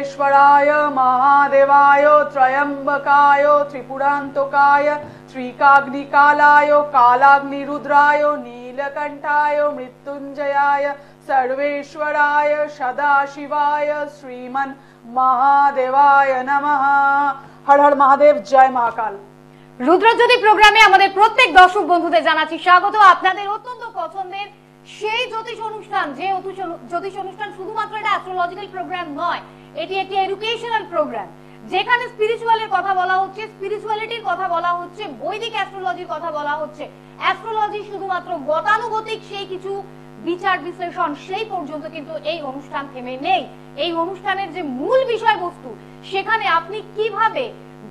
सर्वेश्वराय महादेवाय त्रयंबकाय त्रिपुरान्तकाय त्रिकाग्निकालाय कालाग्निरुद्राय नीलकंठाय मृत्युंजयाय सर्वेश्वराय सदाशिवाय श्रीमन महादेवाय नमः। हर हर महादेव, जय महाकाल। রুদ্রজ্যোতি প্রোগ্রামে আমাদের প্রত্যেক দর্শক বন্ধুদের জানাচ্ছি স্বাগত। আপনাদের অত্যন্ত পছন্দের সেই জ্যোতিষ অনুষ্ঠান, যে জ্যোতিষ অনুষ্ঠান শুধুমাত্র এটা অ্যাস্ট্রোলজিক্যাল প্রোগ্রাম নয়, এটি একটি এডুকেশনাল প্রোগ্রাম, যেখানে স্পিরিচুয়ালের কথা বলা হচ্ছে, স্পিরিচুয়ালিটির কথা বলা হচ্ছে, বৈদিক অ্যাস্ট্রোলজির কথা বলা হচ্ছে। অ্যাস্ট্রোলজি শুধুমাত্র গতানুগতিক সেই কিছু বিচার বিশ্লেষণ, সেই পর্যন্ত কিন্তু এই অনুষ্ঠান থেমে নেই। এই অনুষ্ঠানের যে মূল বিষয়বস্তু, সেখানে আপনি কিভাবে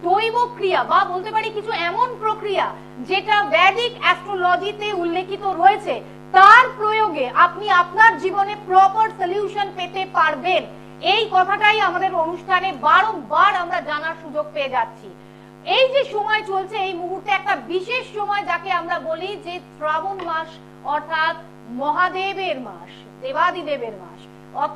দৈব ক্রিয়া বা বলতে পারি কিছু এমন প্রক্রিয়া যেটা বৈদিক অ্যাস্ট্রোলজিতে উল্লেখিত রয়েছে, তার প্রয়োগে আপনি আপনার জীবনে প্রপার সলিউশন পেতে পারবেন, এই কথাটাই আমাদের অনুষ্ঠানে বারংবার আমরা জানার সুযোগ পেয়ে যাচ্ছি। এই যে সময় চলছে, এই মুহূর্তে একটা বিশেষ সময়, যাকে আমরা বলি যে শ্রাবণ মাস, অর্থাৎ মহাদেবের মাস, দেবাদিদেবের মাস,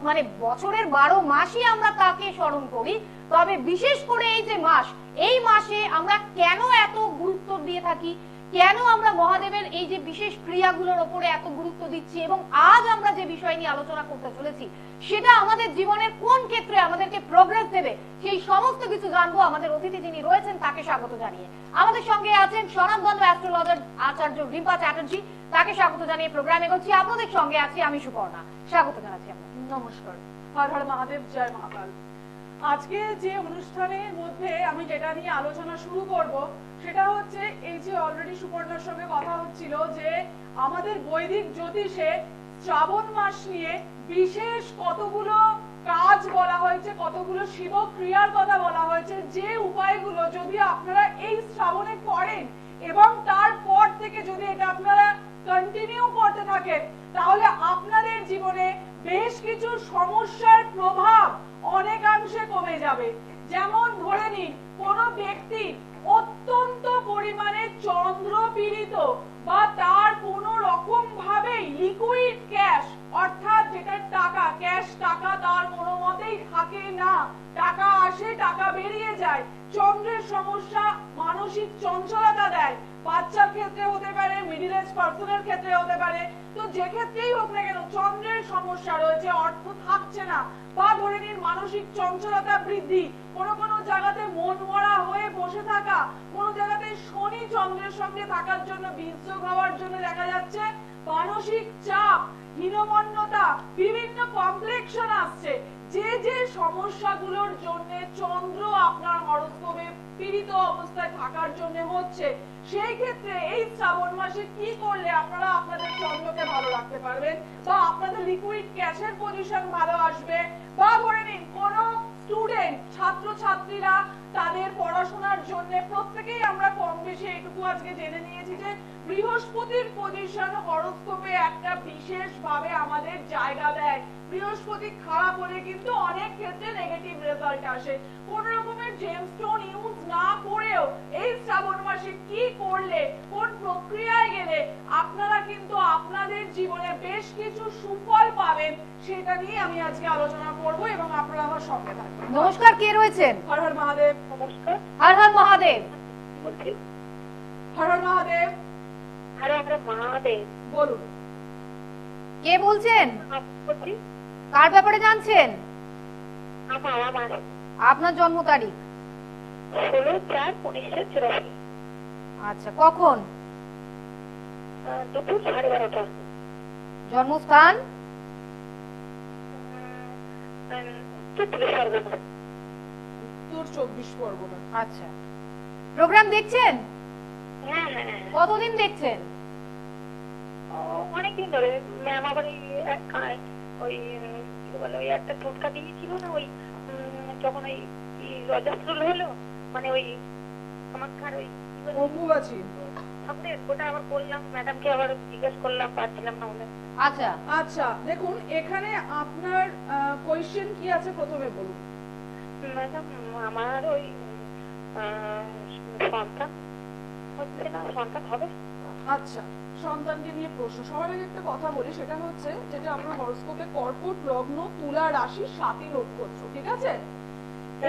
মানে বছরের 12 মাসই আমরা তাকে স্মরণ করি। তবে বিশেষ করে এই যে মাস, এই মাসে আমরা কেন এত গুরুত্ব দিয়ে থাকি, কেন আমরা মহাদেবের এই যে বিশেষ ক্রিয়াগুলোর উপরে এত গুরুত্ব দিচ্ছি, এবং আজ আমরা যে বিষয় নিয়ে আলোচনা করতে চলেছি সেটা আমাদের জীবনের কোন ক্ষেত্রে আমাদেরকে প্রোগ্রেস দেবে, সেই সমস্ত কিছু জানবো আমাদের অতিথি যিনি রয়েছেন তাকে স্বাগত জানিয়ে। আমাদের সঙ্গে আছেন স্বনামধন্য অ্যাস্ট্রোলজার আচার্য রিম্পা চ্যাটার্জি, তাকে স্বাগত জানিয়ে প্রোগ্রামে করছি। আপনাদের সঙ্গে আছি আমি সুপর্ণা, স্বাগত জানাচ্ছি। নমস্কার, হর হর মহাদেব, জয় মহাকাল। আজকে যে অনুষ্ঠানের মধ্যে আমি যেটা নিয়ে আলোচনা শুরু করব সেটা হচ্ছে, এই যে অলরেডি সুপর্ণার সঙ্গে কথা হচ্ছিল যে আমাদের বৈদিক জ্যোতিষে শ্রাবণ মাস নিয়ে বিশেষ কতগুলো কাজ বলা হয়েছে, কতগুলো শিব ক্রিয়ার কথা বলা হয়েছে, যে উপায়গুলো যদি আপনারা এই শ্রাবণে করেন এবং তারপর থেকে যদি এটা আপনারা কন্টিনিউ করতে থাকেন, তাহলে আপনাদের জীবনে বেশ কিছু সমস্যার প্রভাব অনেকাংশে কমে যাবে। যেমন ধরে নিন, কোন ব্যক্তি অত্যন্ত পরিমাণে চন্দ্র পীড়িত বা তার কোন রকম ভাবে লিকুইড ক্যাশ, অর্থাৎ যেটা টাকা, ক্যাশ টাকা তার কোনো মতেই থাকে না, টাকা আসে টাকা বেরিয়ে যায়, চন্দ্রের সমস্যা মানসিক চঞ্চলতা দেয়, বাচ্চার ক্ষেত্রে হতে পারে, মিডল এজ পার্সনের ক্ষেত্রে হতে পারে, তো যে ক্ষেত্রেই হোক না কেন চন্দ্রের সমস্যা রয়েছে, অর্থ থাকছে না, বা ধরে নিন মানসিক চঞ্চলতা বৃদ্ধি, কোন কোন জায়গাতে মন মরা হয়ে বসে থাকা, কোন জায়গাতে শনি চন্দ্রের সঙ্গে থাকার জন্য বীর্যক হওয়ার জন্য দেখা যাচ্ছে মানসিক চাপ, হীনমন্যতা, বিভিন্ন কমপ্লেক্সন আসছে। যে যে সমস্যাগুলোর জন্য চন্দ্র আপনার হরোস্কোপে পীড়িত অবস্থায় থাকার জন্য হচ্ছে, সেই ক্ষেত্রে এই শ্রাবণ মাসে কি করলে আপনারা আপনাদের চন্দ্রকে ভালো রাখতে পারবেন, বা আপনাদের লিকুইড ক্যাশের পজিশন ভালো আসবে, বা ধরে নিন কোন স্টুডেন্ট, ছাত্র ছাত্রীরা তাদের পড়াশোনার জন্য, প্রত্যেকেই আমরা কম বেশি এটুকু আজকে জেনে নিয়েছি যে বৃহস্পতির পজিশন হরোস্কোপে একটা বিশেষ ভাবে আমাদের জায়গা দেয়। বৃহস্পতি খারাপ হলে কিন্তু অনেক ক্ষেত্রে নেগেটিভ রেজাল্ট আসে। কোন রকমের জেমস্টোন ইউজ না করেও এই শ্রাবণ মাসে কি করলে, কোন প্রক্রিয়ায় গেলে আপনারা কিন্তু আপনাদের জীবনে বেশ কিছু সুফল পাবেন, সেটা নিয়ে আমি আজকে আলোচনা করব এবং আপনারা আমার সঙ্গে থাকবেন। নমস্কার, কে রয়েছেন? হর হর মহাদেব। নমস্কার। হর হর মহাদেব। হর হর মহাদেব। হর হর মহাদেব। বলুন, কে বলছেন? কার ব্যাপারে জানছেন? আপনার জন্ম তারিখ? 16/4/1984। আচ্ছা, কখন? দুপুর 12:30টা। জন্মস্থান? উত্তর 24 পরগনা। আচ্ছা, প্রোগ্রাম দেখছেন? হ্যাঁ হ্যাঁ। কতদিন দেখছেন? অনেকদিন ধরে। ম্যাম আবার ওই কি বলে, ওই একটা টোটকা দিয়েছিল না, ওই যখন ওই রজস্রোল হলো, মানে ওই কামাখ্যার ওই অম্বুবাচী, ওটা আবার করলাম, ম্যাডামকে আবার জিজ্ঞেস করলাম, পারছিলাম না বলে। আচ্ছা আচ্ছা, দেখুন এখানে আপনার কোয়েশ্চেন কি আছে প্রথমে বলুন। ম্যাডাম আমার ওই সন্তান হচ্ছে না, সন্তান হবে। আচ্ছা, সন্তানকে নিয়ে প্রশ্ন। সবার আগে একটা কথা বলি, সেটা হচ্ছে যেটা আমরা হরোস্কোপে কর্কট লগ্ন, তুলা রাশি, 7ই নক্ষত্র, ঠিক আছে?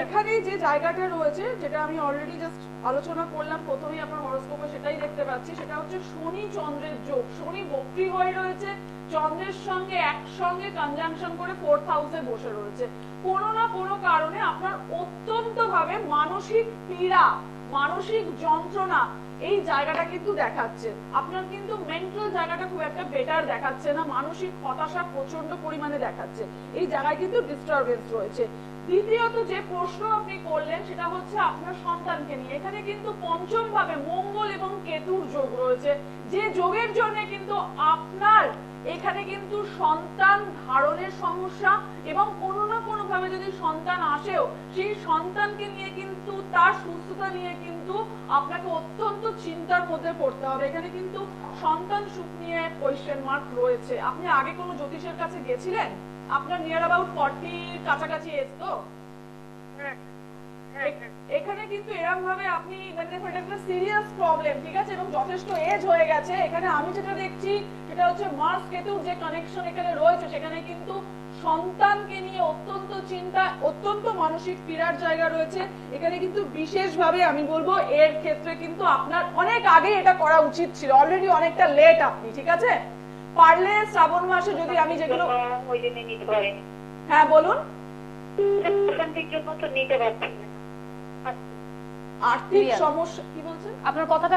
এখানে যে জায়গাটা রয়েছে, যেটা আমি অলরেডি জাস্ট আলোচনা করলাম প্রথমেই আপনার হরোস্কোপে, সেটাই দেখতে পাচ্ছি, সেটা হচ্ছে শনি চন্দ্রের যোগ। শনি বক্রী হয়ে রয়েছে, চন্দ্রের সঙ্গে একসঙ্গে কনজাংশন করে 4th হাউসে বসে রয়েছে। কোনো না কোনো কারণে আপনার অত্যন্ত ভাবে মানসিক পীড়া, মানসিক যন্ত্রণা এই জায়গাটা কিন্তু দেখাচ্ছে। আপনার কিন্তু মেন্টাল জায়গাটা খুব একটা বেটার দেখাচ্ছে না, মানসিক হতাশা প্রচন্ড পরিমাণে দেখাচ্ছে। এই জায়গায় কিন্তু ডিস্টারবেন্স রয়েছে। দ্বিতীয়ত যে প্রশ্ন আপনি করলেন সেটা হচ্ছে আপনার সন্তানকে নিয়ে। এখানে কিন্তু পঞ্চম ভাবে মঙ্গল এবং কেতুর যোগ রয়েছে, যে যোগের জন্য কিন্তু আপনার এখানে কিন্তু সন্তান ধারণের সমস্যা, এবং কোনো না কোনো ভাবে যদি সন্তান আসেও সেই সন্তানকে নিয়ে কিন্তু তার সুস্থতা নিয়ে কিন্তু আপনাকে অত্যন্ত চিন্তার মধ্যে পড়তে হবে। এখানে কিন্তু সন্তান সুখ নিয়ে কোয়েশ্চেন মার্ক রয়েছে। আপনি আগে কোনো জ্যোতিষের কাছে গেছিলেন? আপনার নিয়ার অ্যাবাউট 40 কাছাকাছি এজ তো? এখানে কিন্তু এরকম ভাবে আপনি মানে একটা সিরিয়াস প্রবলেম, ঠিক আছে, এবং যথেষ্ট এজ হয়ে গেছে। এখানে আমি যেটা দেখছি সেটা হচ্ছে মার্স কেতুর যে কানেকশন এখানে রয়েছে, সেখানে কিন্তু সন্তানকে নিয়ে অত্যন্ত চিন্তা, অত্যন্ত মানসিক পীড়ার জায়গা রয়েছে। এখানে কিন্তু বিশেষভাবে আমি বলবো এর ক্ষেত্রে কিন্তু আপনার অনেক আগে এটা করা উচিত ছিল, অলরেডি অনেকটা লেট আপনি, ঠিক আছে। পারলে শ্রাবণ মাসে যদি আমি যেগুলো, হ্যাঁ বলুন। আর্থিক সমস্যা কি বলছেন? আপনার কথাটা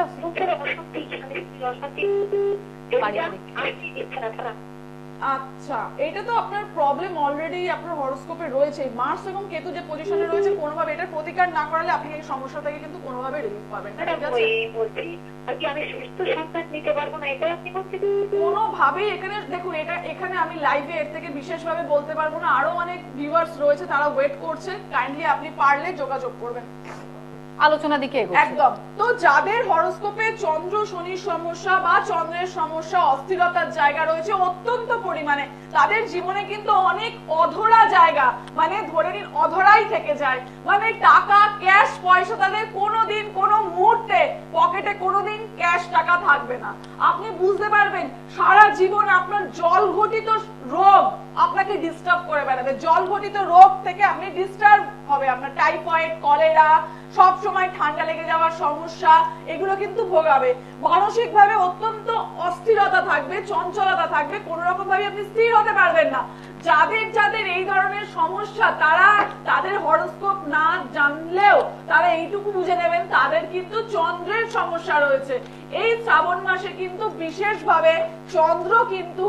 আচ্ছা, এটা তো আপনার প্রবলেম অলরেডি আপনার হরোস্কোপে রয়েছে। মার্স এবং কেতু যে পজিশনে রয়েছে, কোনোভাবে এটার প্রতিকার না করালে আপনি এই সমস্যা থেকে কিন্তু কোনোভাবে রিলিফ পাবেন না, ঠিক আছে। কোনোভাবেই এখানে দেখুন, এটা এখানে আমি লাইভে এর থেকে বিশেষভাবে বলতে পারবো না। আরো অনেক ভিউয়ার্স রয়েছে, তারা ওয়েট করছে। কাইন্ডলি আপনি পারলে যোগাযোগ করবেন। আলোচনা দিকে একদম। তো যাদের হরোস্কোপে চন্দ্র শনির সমস্যা বা চন্দ্রের সমস্যা, অস্থিরতার জায়গা রয়েছে অত্যন্ত পরিমাণে, তাদের জীবনে কিন্তু অনেক অধরা জায়গা, মানে ধরে নিন অধরাই থেকে যায়। মানে টাকা, ক্যাশ পয়সা তাদের কোনোদিন কোনো মুহূর্তে পকেটে কোনোদিন ক্যাশ টাকা থাকবে না। আপনি বুঝতে পারবেন সারা জীবন আপনার জল ঘটিত রোগ আপনাকে ডিস্টার্ব করে বেড়াবে। জল ঘটিত রোগ থেকে আপনি ডিস্টার্ব হবে, আপনার টাইফয়েড, কলেরা, সব সময় ঠান্ডা লেগে যাওয়ার সমস্যা, এগুলো কিন্তু ভোগাবে। মানসিক ভাবে অত্যন্ত অস্থিরতা থাকবে, চঞ্চলতা থাকবে, কোন রকম ভাবে আপনি স্থির হতে পারবেন না। যাদের যাদের এই ধরনের সমস্যা, তারা তাদের হরোস্কোপ না জানলেও তারা এইটুকু বুঝে নেবেন তাদের কিন্তু চন্দ্রের সমস্যা রয়েছে। এই শ্রাবণ মাসে কিন্তু বিশেষভাবে চন্দ্র কিন্তু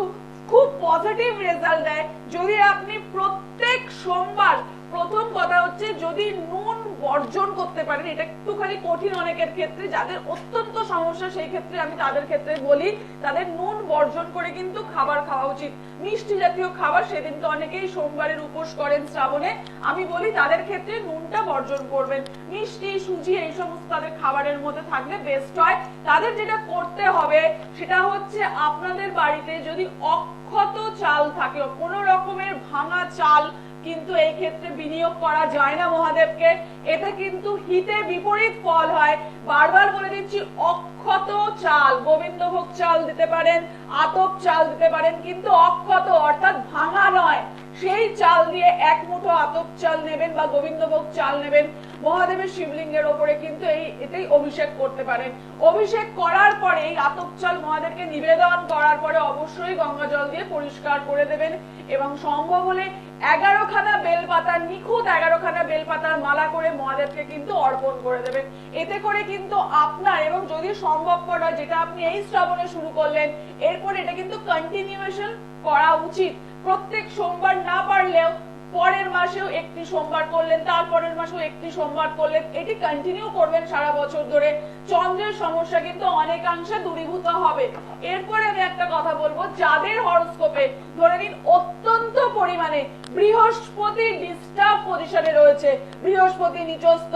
খুব পজিটিভ রেজাল্ট দেয় যদি আপনি প্রত্যেক সোমবার, প্রথম কথা হচ্ছে যদি নুন বর্জন করতে পারেন। এটা একটুখানি কঠিন অনেকের ক্ষেত্রে, যাদের অত্যন্ত সমস্যা সেই ক্ষেত্রে আমি তাদের ক্ষেত্রে বলি তাদের নুন বর্জন করে কিন্তু খাবার খাওয়া উচিত। মিষ্টি জাতীয় খাবার, সেদিন তো অনেকেই সোমবারের উপোস করেন শ্রাবণে, আমি বলি তাদের ক্ষেত্রে নুনটা বর্জন করবেন। মিষ্টি, সুজি এই সমস্ত তাদের খাবারের মধ্যে থাকলে বেস্ট হয়। তাদের যেটা করতে হবে সেটা হচ্ছে আপনাদের বাড়িতে যদি অক্ষত চাল থাকে, কোনো রকমের ভাঙা চাল কিন্তু এই ক্ষেত্রে বিনিয়োগ করা যায় না মহাদেবকে, এতে কিন্তু হিতে বিপরীত ফল হয়। বারবার বলে দিচ্ছি, অক্ষত চাল, গোবিন্দভোগ চাল দিতে পারেন, আতপ চাল দিতে পারেন, কিন্তু অক্ষত অর্থাৎ ভাঙা নয়, সেই চাল দিয়ে এক মুঠো আতপ চাল নেবেন বা গোবিন্দভোগ চাল নেবেন, মহাদেবের শিবলিঙ্গের ওপরে কিন্তু এতেই অভিষেক করতে পারেন। অভিষেক করার পরে এই আতপ চাল মহাদেবকে নিবেদন করার পরে অবশ্যই গঙ্গা জল দিয়ে পরিষ্কার করে দেবেন, এবং সম্ভব হলে 11 খানা বেলপাতা, নিখুঁত 11 খানা বেলপাতার মালা করে মহাদেবকে কিন্তু অর্পণ করে দেবেন। এতে করে কিন্তু আপনার, এবং যদি সম্ভবপর হয় যেটা আপনি এই শ্রাবণে শুরু করলেন, এরপর এটা কিন্তু কন্টিনিউয়েশন করা উচিত। প্রত্যেক সোমবার না পারলেও পরের মাসেও একটি সোমবার করলেন, তারপরের মাসেও একটি সোমবার করলেন, এটি কন্টিনিউ করবেন সারা বছর ধরে। চন্দ্রের সমস্যা কিন্তু অনেকাংশে দূরীভূত হবে। এরপরে আমি একটা কথা বলবো, যাদের হরোস্কোপে ধরে নিন অত্যন্ত পরিমাণে বৃহস্পতি ডিস্টার্ব পজিশনে রয়েছে, বৃহস্পতি নিচস্থ,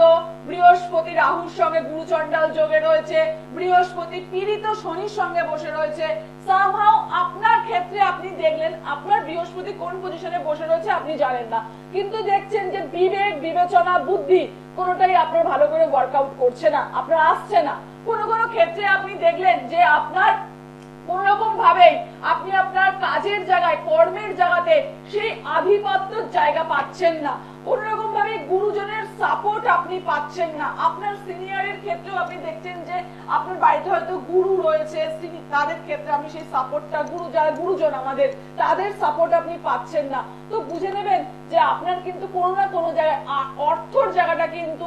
বৃহস্পতি রাহুর সঙ্গে গুরুচণ্ডাল যোগে রয়েছে, বৃহস্পতি পীড়িত শনির সঙ্গে বসে রয়েছে, সামহাও আপনার ক্ষেত্রে আপনি দেখলেন আপনার বৃহস্পতি কোন পজিশনে বসে রয়েছে আপনি জানেন না, কিন্তু দেখছেন যে বিবেক, বিবেচনা, বুদ্ধি কোনোটাই আপনার ভালো করে ওয়ার্কআউট করছে না, আপনার আসছে না। কোন কোন ক্ষেত্রে আপনি দেখলেন যে আপনার কোন রকম ভাবে আপনি আপনার কাজের জায়গায়, কর্মের জায়গাতে সেই আধিপত্যের জায়গা পাচ্ছেন না, কোন রকম ভাবে গুরুজনের সাপোর্ট আপনি পাচ্ছেন না। আপনার সিনিয়রের ক্ষেত্রেও আপনি দেখছেন যে আপনার বাড়িতে হয়তো গুরু রয়েছে, তাদের ক্ষেত্রে আমি সেই সাপোর্টটা, গুরু যারা গুরুজন আমাদের, তাদের সাপোর্ট আপনি পাচ্ছেন না। তো বুঝে নেবেন যে আপনার কিন্তু কোনো না কোনো জায়গায় অর্থর জায়গাটা কিন্তু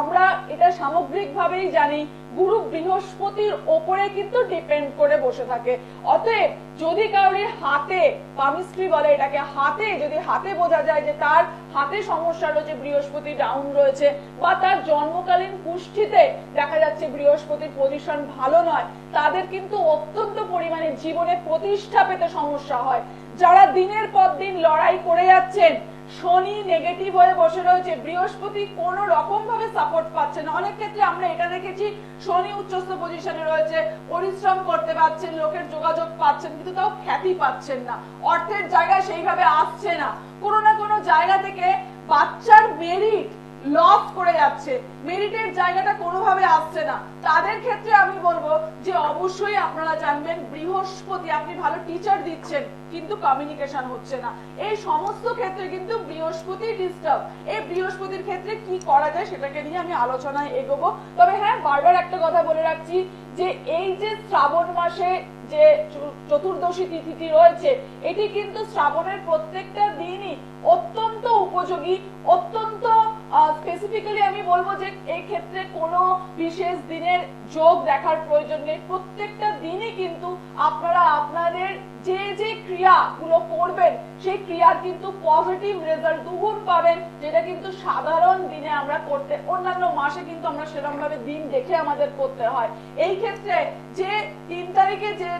আমরা এটা সামগ্রিকভাবেই জানি গুরু বৃহস্পতির ওপরে কিন্তু ডিপেন্ড করে বসে থাকে। অতএব যদি কারোর হাতে, পামিস্ট্রি বলে এটাকে, হাতে যদি হাতে বোঝা যায় যে তার হাতে সমস্যা রয়েছে, বৃহস্পতি ডাউন রয়েছে, বা তার জন্মকালীন কুষ্ঠিতে দেখা যাচ্ছে বৃহস্পতির পজিশন ভালো নয়, তাদের কিন্তু অত্যন্ত পরিমাণে জীবনে প্রতিষ্ঠা পেতে সমস্যা হয়। যারা দিনের পর দিন লড়াই করে যাচ্ছেন, শনি নেগেটিভ হয়ে বসে রয়েছে, বৃহস্পতি কোন রকম ভাবে সাপোর্ট পাচ্ছে না। অনেক ক্ষেত্রে আমরা এটা দেখেছি শনি উচ্চস্থ পজিশনে রয়েছে, পরিশ্রম করতে পারছেন, লোকের যোগাযোগ পাচ্ছেন, কিন্তু তাও খ্যাতি পাচ্ছেন না, অর্থের জায়গায় সেইভাবে আসছে না, কোনো না কোনো জায়গা থেকে বাচ্চার মেরিট লস করে যাচ্ছে, মেরিটের জায়গাটা কোনোভাবে আসছে না। তাদের ক্ষেত্রে আমি বলবো যে অবশ্যই আপনারা জানবেন বৃহস্পতি, আপনি ভালো টিচার দিচ্ছেন কিন্তু কমিউনিকেশন হচ্ছে না, এই সমস্ত ক্ষেত্রে কিন্তু বৃহস্পতি ডিস্টার্ব। এই বৃহস্পতির ক্ষেত্রে কি করা যায় সেটাকে নিয়ে আমি আলোচনায় এগোবো। তবে হ্যাঁ, বারবার একটা কথা বলে রাখছি যে এই যে শ্রাবণ মাসে যে চতুর্দশী তিথিটি রয়েছে, এটি কিন্তু শ্রাবণের প্রত্যেকটা দিনই অত্যন্ত উপযোগী, অত্যন্ত স্পেসিফিক্যালি আমি বলবো যে এই ক্ষেত্রে কোনো বিশেষ দিনের যোগ দেখার প্রয়োজন নেই। প্রত্যেকটা দিনই কিন্তু আপনারা আপনাদের যে যে ক্রিয়াগুলো করবেন সেই ক্রিয়ার কিন্তু পজিটিভ রেজাল্ট দুগুণ পাবেন, যেটা কিন্তু সাধারণ দিনে আমরা করতে, অন্যান্য মাসে কিন্তু আমরা সেরকম ভাবে দিন দেখে আমাদের করতে হয়। এই ক্ষেত্রে যে 3 তারিখে যে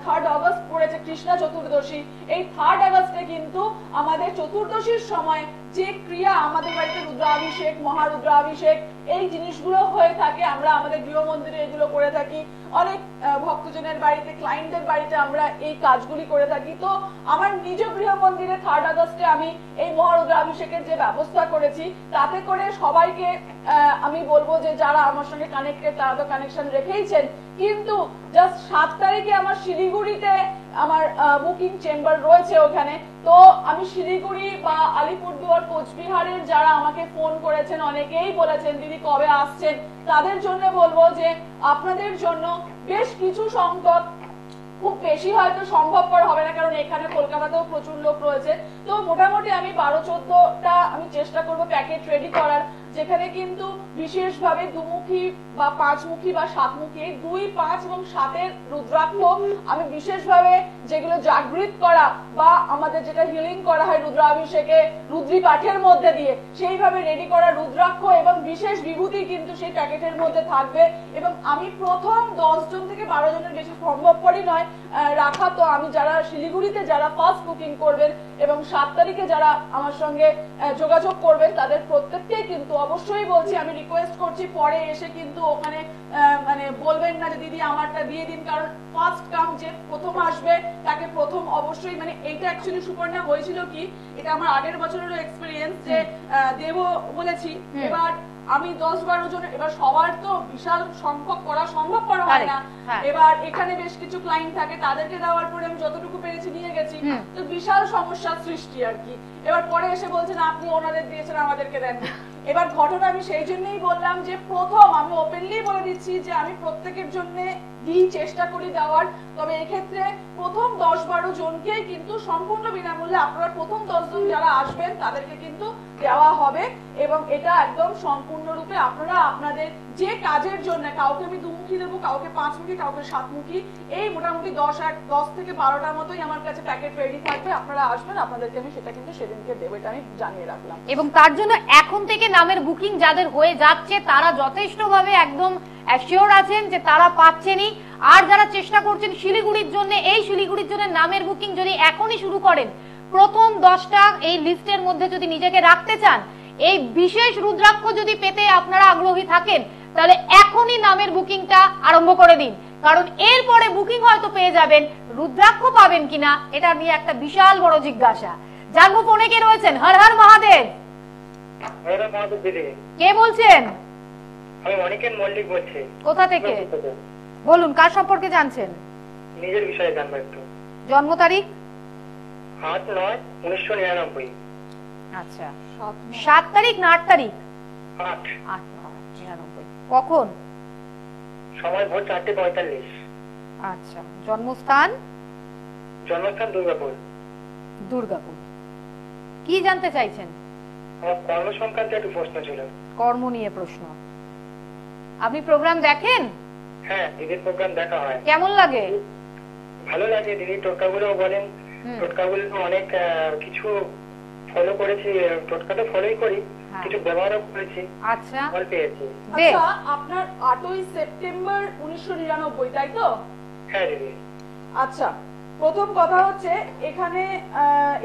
3rd অগস্ট পড়েছে কৃষ্ণা চতুর্দশী, এই 3rd অগস্টে কিন্তু আমাদের চতুর্দশীর সময় যে ক্রিয়া আমাদের বাড়িতে রুদ্রাভিষেক, মহারুদ্রাভিষেক, এই জিনিসগুলো হয়ে থাকে, আমরা আমাদের গৃহ মন্দিরে এগুলো করে থাকি, অনেক ভক্তজনের বাড়িতে, ক্লায়েন্টদের বাড়িতে আমরা এই কাজগুলি করে থাকি। তো আমার নিজ গৃহ মন্দিরে 3rd অগস্টে আমি এই মহারুদ্রাভিষেকের যে ব্যবস্থা করেছি, তাতে করে সবাইকে আমি বলবো যে যারা আমার সঙ্গে কানেক্টেড তারা তো কানেকশন রেখেইছেন, কিন্তু জাস্ট 7 তারিখে আমার শিলিগুড়িতে আমার বুকিং চেম্বার রয়েছে ওখানে। তো আমি শিলিগুড়ি বা আলিপুরদুয়ার, কোচবিহারের যারা আমাকে ফোন করেছেন, অনেকেই বলেছেন দিদি কবে আসছেন, তাদের জন্য বলবো যে আপনাদের জন্য বেশ কিছু সংখ্যক, খুব বেশি হয়তো সম্ভবপর হবে না কারণ এখানে কলকাতাতেও প্রচুর লোক রয়েছে, তো মোটামুটি আমি 12-14টা আমি চেষ্টা করব প্যাকেট রেডি করার, যেখানে কিন্তু বিশেষভাবে দুমুখী বা 5মুখী বা 7মুখী, 2, 5 এবং 7-এর রুদ্রাক্ষ আমি বিশেষভাবে যেগুলো জাগৃত করা বা আমাদের যেটা হিলিং করা হয় রুদ্রাভিষেকে রুদ্রি পাঠের মধ্যে দিয়ে, সেইভাবে রেডি করা রুদ্রাক্ষ এবং বিশেষ বিভূতি কিন্তু সেই প্যাকেটের মধ্যে থাকবে। এবং আমি প্রথম 10 জন থেকে 12 জনের বেশি সম্ভবপরই নয় রাখা। তো আমি যারা শিলিগুড়িতে যারা ফার্স্ট বুকিং করবেন এবং 7 তারিখে যারা আমার সঙ্গে যোগাযোগ করবেন, তাদের প্রত্যেককেই কিন্তু অবশ্যই বলছি, আমি রিকোয়েস্ট করছি পরে এসে কিন্তু ওখানে মানে বলবেন না যে দিদি আমারটা দিয়ে দিন, কারণ ফার্স্ট কাম যে প্রথম আসবে তাকে প্রথম অবশ্যই, মানে এইটা অ্যাকচুয়ালি সুপর্ণা হয়েছিল কি, এটা আমার আগের বছরেরও এক্সপেরিয়েন্স যে দেব বলেছি, এবার আমি 10-12 জন, এবার সবার তো বিশাল সংখ্যক করা সম্ভব করা হয় না, এবার এখানে বেশ কিছু ক্লায়েন্ট থাকে, তাদেরকে দেওয়ার পরে আমি যতটুকু পেরেছি নিয়ে গেছি, তো বিশাল সমস্যার সৃষ্টি আর কি। এবার পরে এসে বলছেন আপনি ওনাদের দিয়েছেন আমাদেরকে দেন। এবার ঘটনা আমি সেই জন্যই বললাম যে প্রথম আমি ওপেনলি বলে দিচ্ছি যে আমি প্রত্যেকের জন্য দিই, চেষ্টা করি দেওয়ার, তবে এক্ষেত্রে প্রথম 10-12 জনকেই কিন্তু সম্পূর্ণ বিনামূল্যে, আপনারা প্রথম 10 জন যারা আসবেন তাদেরকে কিন্তু দেওয়া হবে। এবং এটা একদম সম্পূর্ণরূপে আপনারা আপনাদের যে কাজের জন্য, কাউকে আমি 2মুখী দেবো, কাউকে 5মুখী, কাউকে 7মুখী, এই মোটামুটি 10 থেকে 12টার মতোই আমার কাছে প্যাকেট রেডি থাকবে, আপনারা আসবেন, আপনাদেরকে আমি সেটা কিন্তু সেদিনকে দেবো, এটা আমি জানিয়ে রাখলাম। এবং তার জন্য এখন থেকে নামের বুকিং যাদের হয়ে যাচ্ছে তারা যথেষ্টভাবে একদম অ্যাসিওর আছেন যে তারা পাচ্ছেনই। আর যারা চেষ্টা করছেন শিলিগুড়ির জন্য, এই শিলিগুড়ির জন্য নামের বুকিং যদি এখনই শুরু করেন, প্রথম 10টা এই লিস্টের মধ্যে যদি নিজেকে রাখতে চান, এই বিশেষ রুদ্রাক্ষ যদি পেতে আপনারা আগ্রহী থাকেন, তাহলে এখনই নামের বুকিংটা আরম্ভ করে দিন, কারণ এরপরে বুকিং হয়তো পেয়ে যাবেন, রুদ্রাক্ষ পাবেন কিনা এটা নিয়ে একটা বিশাল বড় জিজ্ঞাসা। জানবো ফোনে কে রয়েছেন। হর হর মহাদেব। কে বলছেন? আমি অনিকেন মল্লিক বলছি। কোথা থেকে? বলুন, কার সম্পর্কে জানছেন? নিজের বিষয়ে জানবো একটু। জন্ম তারিখ? 8-9-1999। আচ্ছা, 7 তারিখ না 8 তারিখ? 8 99। কখন? সময় ভোর 4:45। আচ্ছা, জন্মস্থান? জন্মস্থান দুর্গাপুর। দুর্গাপুর। কি জানতে চাইছেন? আমার কর্ম সংক্রান্ত একটু প্রশ্ন ছিল। কর্ম নিয়ে প্রশ্ন। আপনি প্রোগ্রাম দেখেন? হ্যাঁ, দিদির প্রোগ্রাম দেখা হয়। কেমন লাগে? ভালো লাগে, দিদি টোটকাগুলো বলেন। টোটকাগুলো অনেক কিছু ফলো করেছি, টোটকা তো ফলোই করি, কিছু ব্যবহারও করেছি। আচ্ছা, ফল পেয়েছি। আচ্ছা, আপনার 8ই সেপ্টেম্বর 1999, তাই তো? হ্যাঁ দিদি। আচ্ছা, প্রথম কথা হচ্ছে এখানে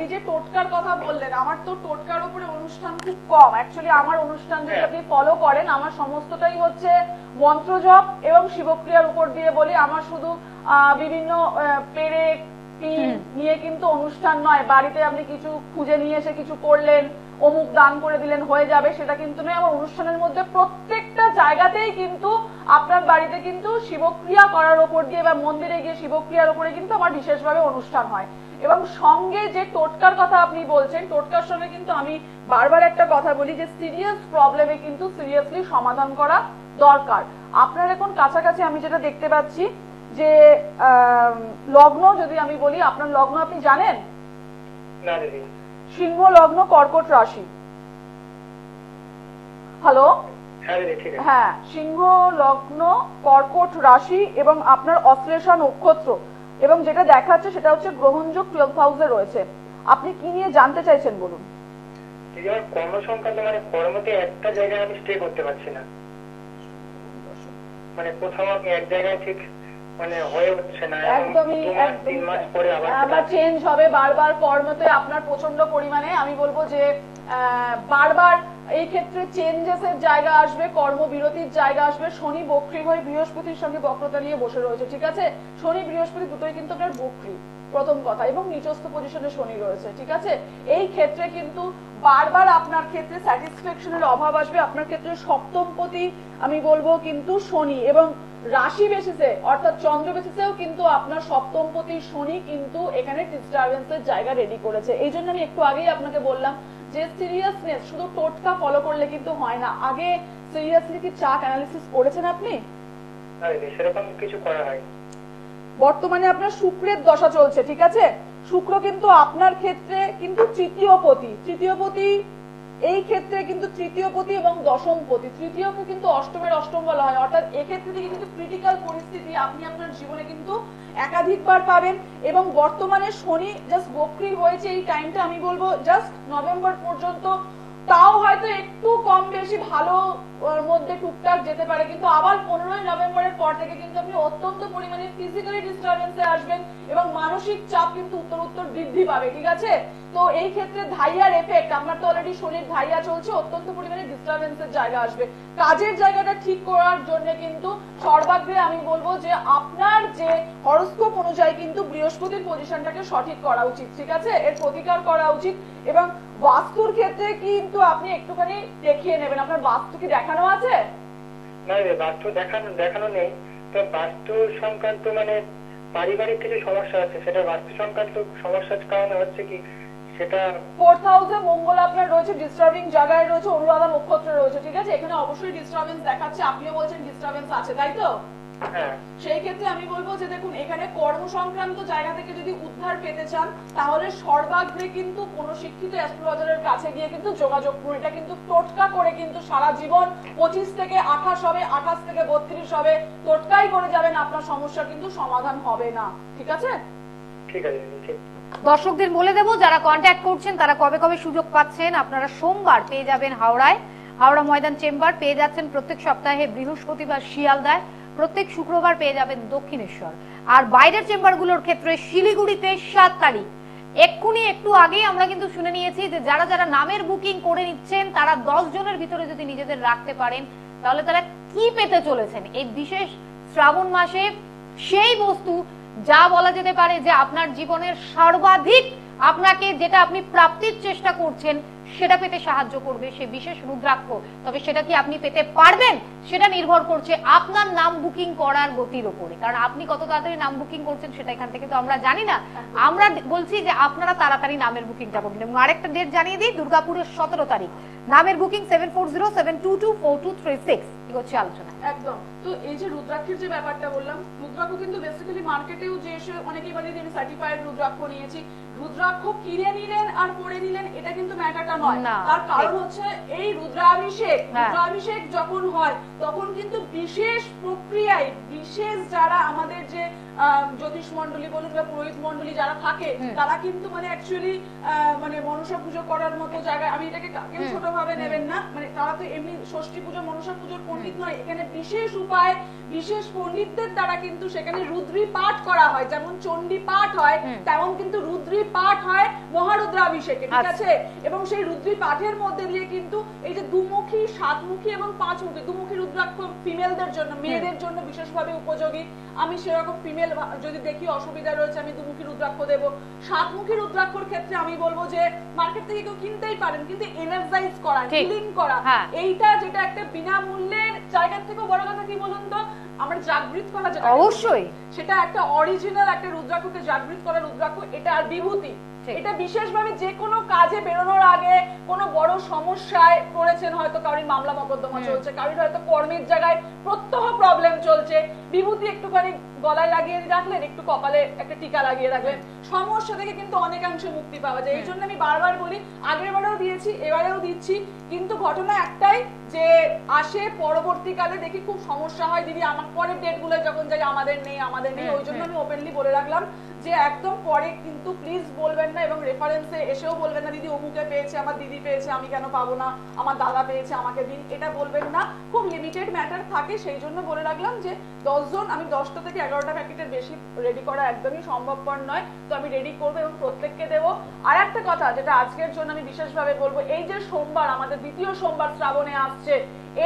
এই যে টোটকার কথা বললেন, আমার তো টোটকার উপরে অনুষ্ঠান খুব কম। অ্যাকচুয়ালি আমার অনুষ্ঠান যদি আপনি ফলো করেন, আমার সমস্তটাই হচ্ছে মন্ত্রজপ এবং শিবক্রিয়ার উপর দিয়ে বলি। আমার শুধু বিভিন্ন পেরেক পিন নিয়ে কিন্তু অনুষ্ঠান নয়। বাড়িতে আপনি কিছু খুঁজে নিয়ে এসে কিছু করলেন, অমুক দান করে দিলেন হয়ে যাবে, সেটা কিন্তু নয়। আমার অনুষ্ঠানের মধ্যে প্রত্যেকটা জায়গাতেই কিন্তু আপনার বাড়িতে কিন্তু শিবক্রিয়া করার উপর দিয়ে বা মন্দিরে গিয়ে শিবক্রিয়ার উপরে কিন্তু আমার বিশেষভাবে অনুষ্ঠান হয়। এবং সঙ্গে যে টোটকার কথা আপনি বলছেন, টোটকার সঙ্গে কিন্তু আমি বারবার একটা কথা বলি যে সিরিয়াস প্রবলেমে কিন্তু সিরিয়াসলি সমাধান করা দরকার। আপনার এখন কাছাকাছি আমি যেটা দেখতে পাচ্ছি যে লগ্ন, যদি আমি বলি আপনার লগ্ন আপনি জানেন? না দিদি। সিংহ লগ্ন, কর্কট রাশি। হ্যালো? হ্যাঁ দিদি, ঠিক আছে। হ্যাঁ, সিংহ লগ্ন, কর্কট রাশি এবং আপনার অশ্লেষা নক্ষত্র, এবং যেটা দেখাচ্ছে সেটা হচ্ছে গ্রহণযোগ 12th হাউসে রয়েছে। আপনি কি নিয়ে জানতে চাইছেন বলুন? দিদি, আমার কর্ম সংক্রান্ত, মানে কর্মতে একটা জায়গায় আমি স্টে করতে পারছি না, মানে কোথাও আমি এক জায়গায় ঠিক মানে হয়ে উঠছে না। একদমই 3 মাস পরে আবার চেঞ্জ হবে বারবার কর্মতে আপনার প্রচন্ড পরিমাণে। আমি বলবো যে বারবার এই ক্ষেত্রে চেঞ্জেস এর জায়গা আসবে, কর্মবিরতির জায়গা আসবে। শনি বক্রী হয়ে বৃহস্পতির সঙ্গে বক্রতা নিয়ে বসে রয়েছে, ঠিক আছে? শনি বৃহস্পতি দুটোই কিন্তু আপনার বক্রী, প্রথম কথা, এবং নিচস্থ পজিশনে শনি রয়েছে, ঠিক আছে? এই ক্ষেত্রে কিন্তু বারবার আপনার ক্ষেত্রে স্যাটিসফ্যাকশনের অভাব আসবে। আপনার ক্ষেত্রে সপ্তমপতি আমি বলবো কিন্তু শনি, এবং রাশি বেসিসে অর্থাৎ চন্দ্র বেসিসেও কিন্তু আপনার সপ্তমপতি শনি কিন্তু এখানে ডিস্টারবেন্সের জায়গা রেডি করেছে। এই জন্য আমি একটু আগেই আপনাকে বললাম যে সিরিয়াসনেস শুধু টোটকা ফলো করলে কিন্তু হয় না। আগে সিরিয়াসলি কি চার্ট অ্যানালিসিস করেছেন আপনি? না দিদি, সেরকম কিছু করা হয়। বর্তমানে আপনার শুক্রের দশা চলছে, ঠিক আছে? শুক্র কিন্তু আপনার ক্ষেত্রে কিন্তু তৃতীয়পতি এই ক্ষেত্রে কিন্তু তৃতীয়পতি এবং দশমপতি। তৃতীয়কে কিন্তু অষ্টমের অষ্টম বলা হয়, অর্থাৎ এক্ষেত্রে থেকে কিন্তু ক্রিটিক্যাল পরিস্থিতি আপনি আপনার জীবনে কিন্তু একাধিকবার পাবেন। এবং বর্তমানে শনি জাস্ট বক্রী হয়েছে, এই টাইমটা আমি বলবো জাস্ট নভেম্বর পর্যন্ত, তাও হয়তো একটু কম বেশি ভালো মধ্যে টুকটাক যেতে পারে, কিন্তু আবার 15ই নভেম্বরের পর থেকে কিন্তু আপনি অত্যন্ত পরিমাণে ফিজিক্যালি ডিস্টারবেন্সে আসবেন এবং মানসিক চাপ কিন্তু উত্তর বৃদ্ধি পাবে, ঠিক আছে? তো এই ক্ষেত্রে ধাইয়ার এফেক্ট, আমার তো অলরেডি শনির ধাইয়া চলছে, অত্যন্ত পরিমাণে ডিস্টারবেন্সের জায়গা আসবে। কাজের জায়গাটা ঠিক করার জন্য কিন্তু সর্বাগ্রে আমি বলবো যে আপনার যে হরোস্কোপ অনুযায়ী কিন্তু বৃহস্পতির পজিশনটাকে সঠিক করা উচিত, ঠিক আছে? এর প্রতিকার করা উচিত। এবং বাস্তুর ক্ষেত্রে কিন্তু আপনি একটুখানি দেখিয়ে নেবেন। আপনার বাস্তু কি দেখানো আছে? না দিদি, বাস্তু দেখানো নেই। তো বাস্তু সংক্রান্ত মানে পারিবারিক কিছু সমস্যা আছে, সেটা বাস্তু সংক্রান্ত সমস্যার কারণে হচ্ছে কি সেটা। 4th হাউসে মঙ্গল আপনার রয়েছে, ডিস্টার্বিং জায়গায় রয়েছে, অনুরাধা নক্ষত্র রয়েছে, ঠিক আছে? এখানে অবশ্যই ডিস্টারবেন্স দেখাচ্ছে, আপনিও বলছেন ডিস্টারবেন্স আছে, তাই তো? হ্যাঁ। সেই ক্ষেত্রে আমি বলবো যে দেখুন, এখানে কর্ম সংক্রান্ত জায়গা থেকে যদি উদ্ধার পেতে চান তাহলে সর্বাগ্রে কিন্তু কোন শিক্ষিত অ্যাস্ট্রোলজারের কাছে গিয়ে কিন্তু যোগাযোগ করুন। এটা কিন্তু টোটকা করে কিন্তু সারা জীবন 25 থেকে 28 হবে, 28 থেকে 32 হবে, টোটকাই করে যাবেন, আপনার সমস্যা কিন্তু সমাধান হবে না, ঠিক আছে? ঠিক আছে দিদি, ঠিক। দর্শকদের বলে দেবো যারা কন্ট্যাক্ট করছেন তারা কবে কবে সুযোগ পাচ্ছেন। আপনারা সোমবার পেয়ে যাবেন হাওড়ায়, হাওড়া ময়দান চেম্বার পেয়ে যাচ্ছেন প্রত্যেক সপ্তাহে বৃহস্পতিবার শিয়ালদায়, প্রত্যেক শুক্রবার পেয়ে যাবেন দক্ষিণেশ্বর। আর বাইরের চেম্বারগুলোর ক্ষেত্রে শিলিগুড়িতে 7 তারিখ। এক্ষুনি একটু আগেই আমরা কিন্তু শুনে নিয়েছি যে যারা যারা নামের বুকিং করে নিচ্ছেন তারা 10 জনের ভিতরে যদি নিজেদের রাখতে পারেন তাহলে তারা কি পেতে চলেছেন এই বিশেষ শ্রাবণ মাসে, সেই বস্তু যা বলা যেতে পারে যে আপনার জীবনের সর্বাধিক আপনাকে যেটা আপনি প্রাপ্তির চেষ্টা করছেন সেটা পেতে সাহায্য করবে সে বিশেষ রুদ্রাক্ষ। তবে সেটা কি আপনি পেতে পারবেন সেটা নির্ভর করছে আপনার নাম বুকিং করার গতির উপরে, কারণ আপনি কত তাড়াতাড়ি নাম বুকিং করছেন সেটা এখান থেকে তো আমরা জানি না। আমরা বলছি যে আপনারা তাড়াতাড়ি নামের বুকিংটা করবেন। এবং আরেকটা ডেট জানিয়ে দিই, দুর্গাপুরের 17 তারিখ, নামের বুকিং 7407224236। কি হচ্ছে আলোচনা একদম। তো এই যে রুদ্রাক্ষের যে ব্যাপারটা বললাম, রুদ্রাক্ষ কিন্তু বেসিক্যালি মার্কেটেও যে এসে অনেকেই বলে যে আমি সার্টিফাইড রুদ্রাক্ষ নিয়েছি, রুদ্রাক্ষ কিনে নিলেন আর পরে নিলেন এটা কিন্তু ম্যাটারটা নয়। তার কারণ হচ্ছে এই রুদ্রাভিষেক যখন হয় তখন কিন্তু বিশেষ প্রক্রিয়ায় বিশেষ যারা আমাদের যে জ্যোতিষ মন্ডলী বলুন বা পুরোহিত মন্ডলী যারা থাকে তারা কিন্তু মানে অ্যাকচুয়ালি মানে মনসা পুজো করার মতো জায়গায়, আমি এটাকে কেউ ছোট ভাবে নেবেন না, মানে তারা তো এমনি ষষ্ঠী পুজো মনসা পুজোর পণ্ডিত নয়, এখানে বিশেষ উপায় বিশেষ পণ্ডিতদের দ্বারা কিন্তু সেখানে রুদ্রী পাঠ করা হয়। যেমন চণ্ডী পাঠ হয় তেমন কিন্তু রুদ্রী পাঠ হয় মহারুদ্রাভিষেকে, ঠিক আছে? এবং সেই রুদ্রী পাঠের মধ্যে দিয়ে কিন্তু এই যে দুমুখী, সাতমুখী এবং পাঁচমুখী, দুমুখী রুদ্রাক্ষ ফিমেলদের জন্য, মেয়েদের জন্য বিশেষভাবে উপযোগী। আমি সেরকম ফিমেল যদি দেখি অসুবিধা রয়েছে আমি দুমুখী রুদ্রাক্ষ দেব। সাতমুখী রুদ্রাক্ষর ক্ষেত্রে আমি বলবো যে মার্কেট থেকে কেউ কিনতেই পারেন, কিন্তু এনার্জাইজ করা, হিলিং করা, এইটা যেটা একটা বিনামূল্যের জায়গা থেকে বড় কথা কি বলুন তো, আমরা জাগৃত করা, যেটা অবশ্যই সেটা একটা অরিজিনাল একটা রুদ্রাক্ষকে জাগৃত করা রুদ্রাক্ষ, এটা আর বিভূতি। এটা বিশেষভাবে যে কোনো কাজে বেরোনোর আগে কোনো বড় সমস্যায় পড়েছেন, হয়তো কারোর মামলা মকদ্দমা চলছে, কারোর হয়তো কর্মের জায়গায় প্রত্যহ প্রবলেম চলছে, বিভূতি একটুখানি গলায় লাগিয়ে রাখলেন, একটু কপালে একটা টিকা লাগিয়ে রাখলেন, সমস্যা থেকে কিন্তু অনেকাংশে মুক্তি পাওয়া যায়। এই জন্য আমি বারবার বলি, আগের বারেও দিয়েছি, এবারেও দিচ্ছি, কিন্তু ঘটনা একটাই যে আসে পরবর্তীকালে দেখি খুব সমস্যা হয়, দিদি আমার পরের ডেট গুলো যখন যাই আমাদের নেই। ওই জন্য আমি ওপেনলি বলে রাখলাম যে একদম পরে কিন্তু প্লিজ বলবেন না, এবং রেফারেন্সে এসেও বলবেন না দিদি অমুকে পেয়েছে, আমার দিদি পেয়েছে, আমি কেন পাবো না, আমার দাদা পেয়েছে আমাকে দিন, এটা বলবেন না। খুব লিমিটেড ম্যাটার থাকে, সেই জন্য বলে রাখলাম যে 10 জন, আমি 10টা থেকে 11টা প্যাকেটের বেশি রেডি করা একদমই সম্ভবপর নয়, তো আমি রেডি করবো এবং প্রত্যেককে দেবো। আর একটা কথা যেটা আজকের জন্য আমি বিশেষভাবে বলবো, এই যে সোমবার আমাদের দ্বিতীয় সোমবার শ্রাবণে আসছে,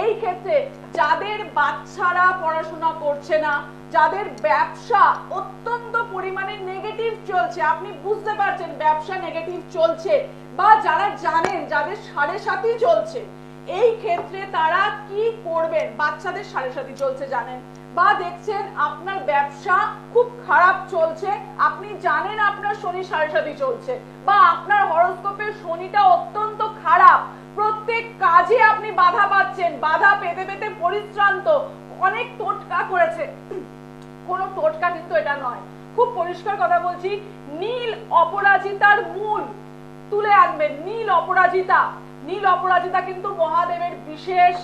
এই ক্ষেত্রে যাদের বাচ্চারা পড়াশোনা করছে না, যাদের ব্যবসা অত্যন্ত পরিমাণে নেগেটিভ চলছে, আপনি বুঝতে পারছেন ব্যবসা নেগেটিভ চলছে, বা যারা জানেন যাদের 7.5 চলছে, এই ক্ষেত্রে তারা কি করবেন? বাচ্চাদের 7.5 চলছে জানেন, বা দেখছেন আপনার ব্যবসা খুব খারাপ চলছে, আপনি জানেন আপনার শনি 7.5 চলছে, বা আপনার হরোস্কোপে শনিটা অত্যন্ত খারাপ, প্রত্যেক কাজে আপনি বাধা পাচ্ছেন, বাধা পেতে পেতে পরিশ্রান্ত, অনেক টোটকা করেছে, কোনো টোটকা কিন্তু এটা নয়, খুব পরিষ্কার কথা বলছি, নীল অপরাজিতার মূল তুলে আনবেন। নীল অপরাজিতা কিন্তু মহাদেবের বিশেষ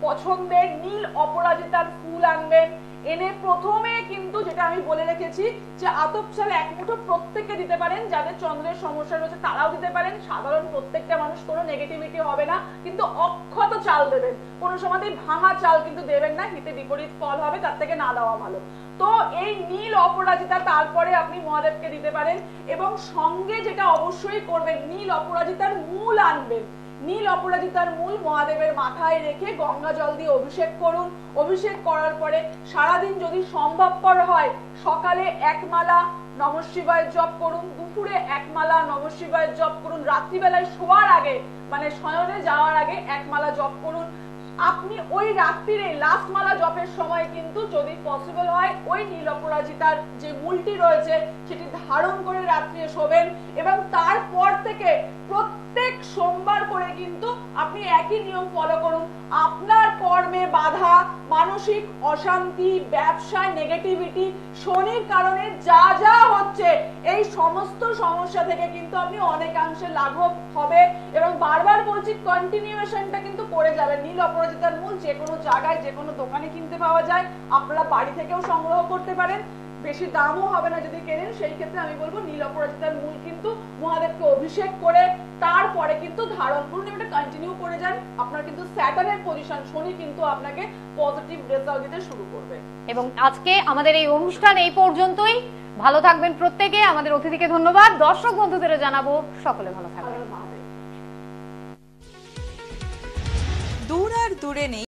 পছন্দের, নীল অপরাজিতার ফুল আনবেন, এনে প্রথমে কিন্তু যেটা আমি বলে রেখেছি যে আতপ চাল 1 মুঠো প্রত্যেককে দিতে পারেন, যাদের চন্দ্রের সমস্যা রয়েছে তারাও দিতে পারেন, সাধারণ প্রত্যেকটা মানুষ, কোনো নেগেটিভিটি হবে না, কিন্তু অক্ষত চাল দেবেন, কোনো সময়তেই ভাঙা চাল কিন্তু দেবেন না, হিতে বিপরীত ফল হবে, তার থেকে না দেওয়া ভালো। তো এই নীল অপরাজিতা তারপরে আপনি মহাদেবকে দিতে পারেন, এবং সঙ্গে যেটা অবশ্যই করবেন, নীল অপরাজিতার মূল আনবেন। নীল অপরাজিতার মূল মহাদেবের মাথায় রেখে গঙ্গা জল দিয়ে অভিষেক করুন। অভিষেক করার পরে সারাদিন যদি সম্ভবপর হয়, সকালে 1 মালা নমঃ শিবায় জপ করুন, দুপুরে 1 মালা নমঃ শিবায় জপ করুন, রাত্রিবেলায় শোয়ার আগে মানে শয়নে যাওয়ার আগে 1 মালা জপ করুন। আপনি ওই রাত্রিরে লাস্ট মালা জপের সময় কিন্তু যদি পসিবল হয় ওই নীল অপরাজিতার যে মূলটি রয়েছে সেটি ধারণ করে রাত্রিরে শোবেন, এবং তারপর থেকে প্রত্যেক সোমবার করে কিন্তু আপনি একই নিয়ম ফলো করুন। আপনার কর্মে বাধা, মানসিক অশান্তি, ব্যবসায় নেগেটিভিটি, শনির কারণে যা যা হচ্ছে, এই সমস্ত সমস্যা থেকে কিন্তু আপনি অনেকাংশে লাঘব হবে, এবং বারবার বলছি কন্টিনিউয়েশনটা কিন্তু করে যাবেন। নীল অপরাজিতার মূল যে কোনো জায়গায় যে কোনো দোকানে কিনতে পাওয়া যায়, আপনারা বাড়ি থেকেও সংগ্রহ করতে পারেন, বেশি দামও হবে না যদি কেনেন। সেই ক্ষেত্রে আমি বলবো নীল অপরাজিতার মূল কিন্তু মহাদেবকে অভিষেক করে তারপরে কিন্তু ধারণ করুন, এটা কন্টিনিউ করে যান। আপনার কিন্তু স্যাটার্নের পজিশন, শনি কিন্তু আপনাকে পজিটিভ রেজাল্ট দিতে শুরু করবে। এবং আজকে আমাদের এই অনুষ্ঠান এই পর্যন্তই। ভালো থাকবেন প্রত্যেকে, আমাদের অতিথিকে ধন্যবাদ, দর্শক বন্ধুদের জানাবো সকলে ভালো থাকবেন। দূর আর দূরে নেই